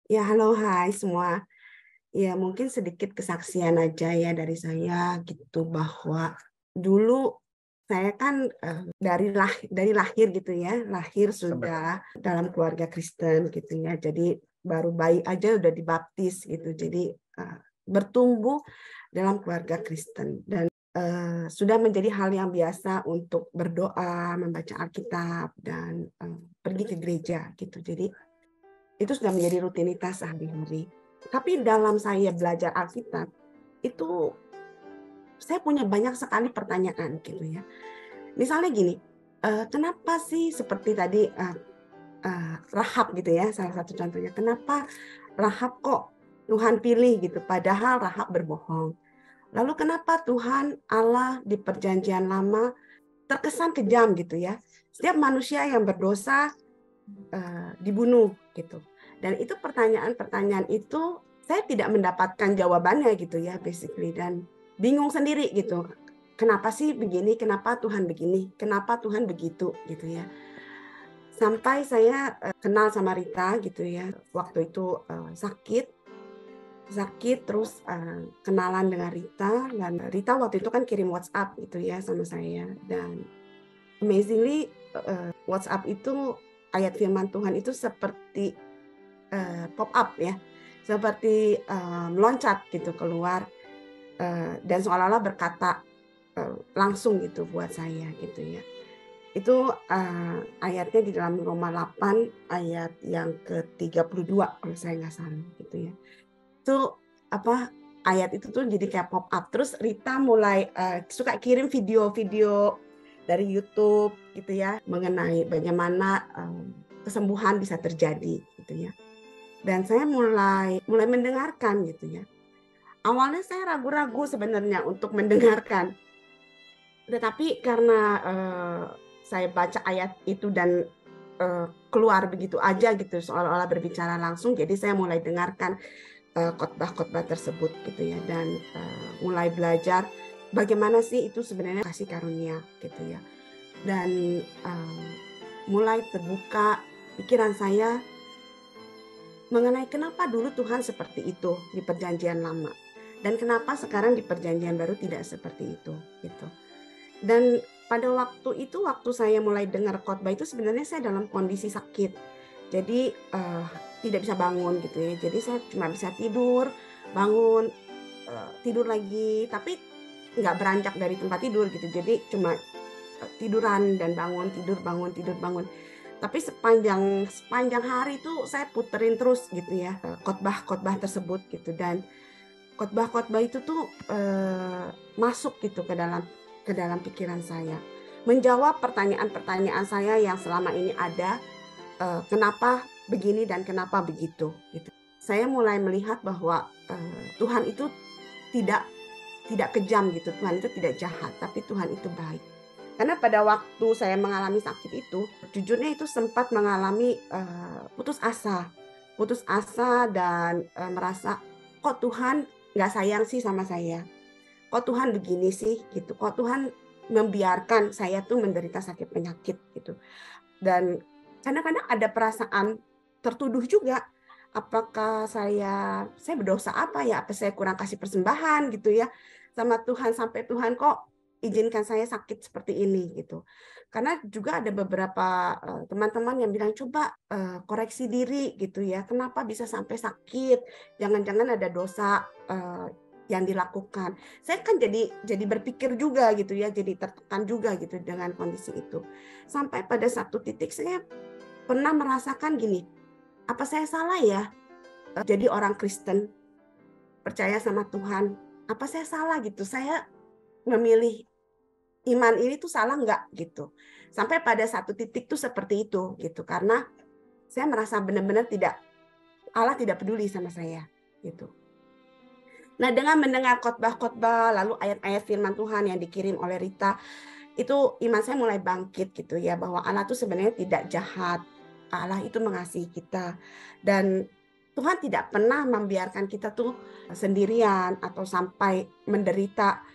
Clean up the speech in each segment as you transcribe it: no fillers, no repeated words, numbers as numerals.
Ya, halo, hai semua. Ya, mungkin sedikit kesaksian aja ya dari saya gitu bahwa dulu saya kan dari lahir gitu ya, lahir sudah dalam keluarga Kristen gitu ya. Jadi baru bayi aja udah dibaptis gitu. Jadi bertumbuh dalam keluarga Kristen dan sudah menjadi hal yang biasa untuk berdoa, membaca Alkitab dan pergi ke gereja gitu. Jadi itu sudah menjadi rutinitas sehari-hari. Tapi dalam saya belajar Alkitab, itu saya punya banyak sekali pertanyaan gitu ya. Misalnya gini, kenapa sih seperti tadi Rahab gitu ya, salah satu contohnya. Kenapa Rahab kok Tuhan pilih gitu, padahal Rahab berbohong. Lalu kenapa Tuhan Allah di perjanjian lama terkesan kejam gitu ya. Setiap manusia yang berdosa dibunuh gitu. Dan itu pertanyaan-pertanyaan itu saya tidak mendapatkan jawabannya gitu ya basically, dan bingung sendiri gitu. Kenapa sih begini? Kenapa Tuhan begini? Kenapa Tuhan begitu gitu ya. Sampai saya kenal sama Rita gitu ya. Waktu itu sakit terus kenalan dengan Rita, dan Rita waktu itu kan kirim WhatsApp gitu ya sama saya, dan amazingly WhatsApp itu ayat firman Tuhan itu seperti pop up ya, seperti meloncat gitu keluar dan seolah-olah berkata langsung gitu buat saya gitu ya. Itu ayatnya di dalam Roma 8 ayat yang ke-32 kalau saya nggak salah gitu ya. Itu ayat itu tuh jadi kayak pop up. Terus Rita mulai suka kirim video-video dari YouTube gitu ya mengenai bagaimana kesembuhan bisa terjadi gitu ya. Dan saya mulai mendengarkan gitu ya. Awalnya saya ragu-ragu sebenarnya untuk mendengarkan. Tetapi karena saya baca ayat itu dan keluar begitu aja gitu seolah-olah berbicara langsung, jadi saya mulai dengarkan khotbah-khotbah tersebut gitu ya, dan mulai belajar bagaimana sih itu sebenarnya kasih karunia gitu ya. Dan mulai terbuka pikiran saya mengenai kenapa dulu Tuhan seperti itu di perjanjian lama dan kenapa sekarang di perjanjian baru tidak seperti itu gitu. Dan pada waktu itu, waktu saya mulai dengar khotbah itu sebenarnya saya dalam kondisi sakit. Jadi tidak bisa bangun gitu ya. Jadi saya cuma bisa tidur, bangun, tidur lagi, tapi nggak beranjak dari tempat tidur gitu. Jadi cuma tiduran dan bangun, tidur, bangun, tidur, bangun. Tapi sepanjang hari itu saya puterin terus gitu ya khotbah-khotbah tersebut gitu, dan khotbah-khotbah itu tuh masuk gitu ke dalam pikiran saya, menjawab pertanyaan-pertanyaan saya yang selama ini ada, kenapa begini dan kenapa begitu gitu. Saya mulai melihat bahwa Tuhan itu tidak tidak kejam gitu, Tuhan itu tidak jahat, tapi Tuhan itu baik. Karena pada waktu saya mengalami sakit itu, jujurnya itu sempat mengalami putus asa dan merasa kok Tuhan nggak sayang sih sama saya, kok Tuhan begini sih gitu, kok Tuhan membiarkan saya tuh menderita sakit penyakit gitu. Dan kadang-kadang ada perasaan tertuduh juga, apakah saya berdosa apa ya, apa saya kurang kasih persembahan gitu ya sama Tuhan sampai Tuhan kok izinkan saya sakit seperti ini gitu. Karena juga ada beberapa teman-teman yang bilang coba koreksi diri gitu ya, kenapa bisa sampai sakit, jangan-jangan ada dosa yang dilakukan. Saya kan jadi berpikir juga gitu ya, jadi tertekan juga gitu dengan kondisi itu. Sampai pada satu titik saya pernah merasakan gini, apa saya salah ya jadi orang Kristen, percaya sama Tuhan? Apa saya salah gitu? Saya memilih iman ini tuh salah nggak gitu? Sampai pada satu titik tuh seperti itu gitu, karena saya merasa benar-benar Allah tidak peduli sama saya gitu. Nah, dengan mendengar khotbah-khotbah lalu ayat-ayat firman Tuhan yang dikirim oleh Rita, itu iman saya mulai bangkit gitu ya, bahwa Allah tuh sebenarnya tidak jahat. Allah itu mengasihi kita, dan Tuhan tidak pernah membiarkan kita tuh sendirian atau sampai menderita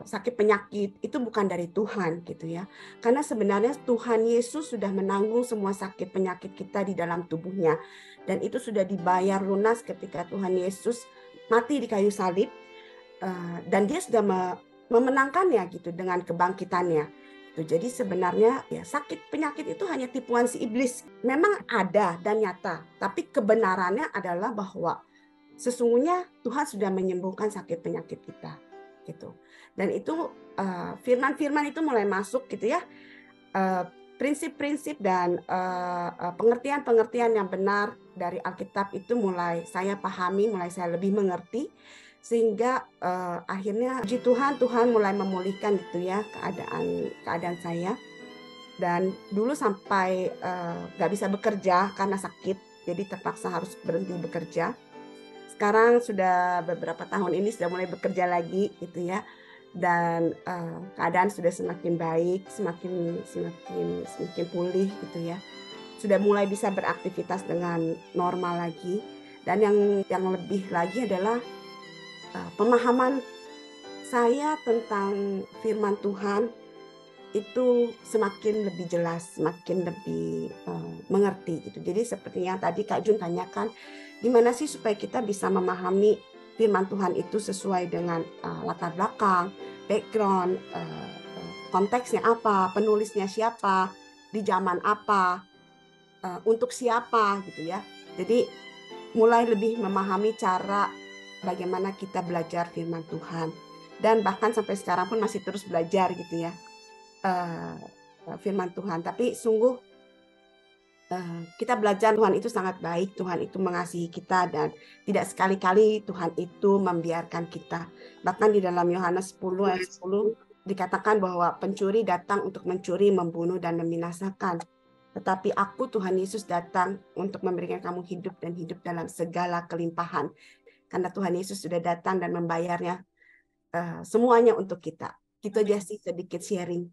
sakit penyakit itu bukan dari Tuhan gitu ya. Karena sebenarnya Tuhan Yesus sudah menanggung semua sakit penyakit kita di dalam tubuhnya, dan itu sudah dibayar lunas ketika Tuhan Yesus mati di kayu salib, dan dia sudah memenangkannya gitu dengan kebangkitannya. Jadi sebenarnya ya sakit penyakit itu hanya tipuan si iblis. Memang ada dan nyata, tapi kebenarannya adalah bahwa sesungguhnya Tuhan sudah menyembuhkan sakit penyakit kita gitu. Dan itu firman-firman itu mulai masuk gitu ya, prinsip-prinsip dan pengertian-pengertian yang benar dari Alkitab itu mulai saya pahami, mulai saya lebih mengerti, sehingga akhirnya puji Tuhan, Tuhan mulai memulihkan gitu ya keadaan saya. Dan dulu sampai nggak bisa bekerja karena sakit, jadi terpaksa harus berhenti bekerja. Sekarang sudah beberapa tahun ini sudah mulai bekerja lagi gitu ya, dan keadaan sudah semakin baik, semakin pulih gitu ya, sudah mulai bisa beraktivitas dengan normal lagi. Dan yang lebih lagi adalah pemahaman saya tentang firman Tuhan itu semakin lebih jelas, semakin lebih mengerti gitu. Jadi seperti yang tadi Kak Jun tanyakan, gimana sih supaya kita bisa memahami firman Tuhan itu sesuai dengan latar belakang, background, konteksnya apa, penulisnya siapa, di zaman apa, untuk siapa gitu ya. Jadi mulai lebih memahami cara bagaimana kita belajar firman Tuhan, dan bahkan sampai sekarang pun masih terus belajar gitu ya firman Tuhan. Tapi sungguh kita belajar Tuhan itu sangat baik, Tuhan itu mengasihi kita, dan tidak sekali-kali Tuhan itu membiarkan kita. Bahkan di dalam Yohanes 10 ayat 10 dikatakan bahwa pencuri datang untuk mencuri, membunuh, dan membinasakan. Tetapi aku, Tuhan Yesus, datang untuk memberikan kamu hidup, dan hidup dalam segala kelimpahan. Karena Tuhan Yesus sudah datang dan membayarnya semuanya untuk kita. Gitu aja sih sedikit sharing.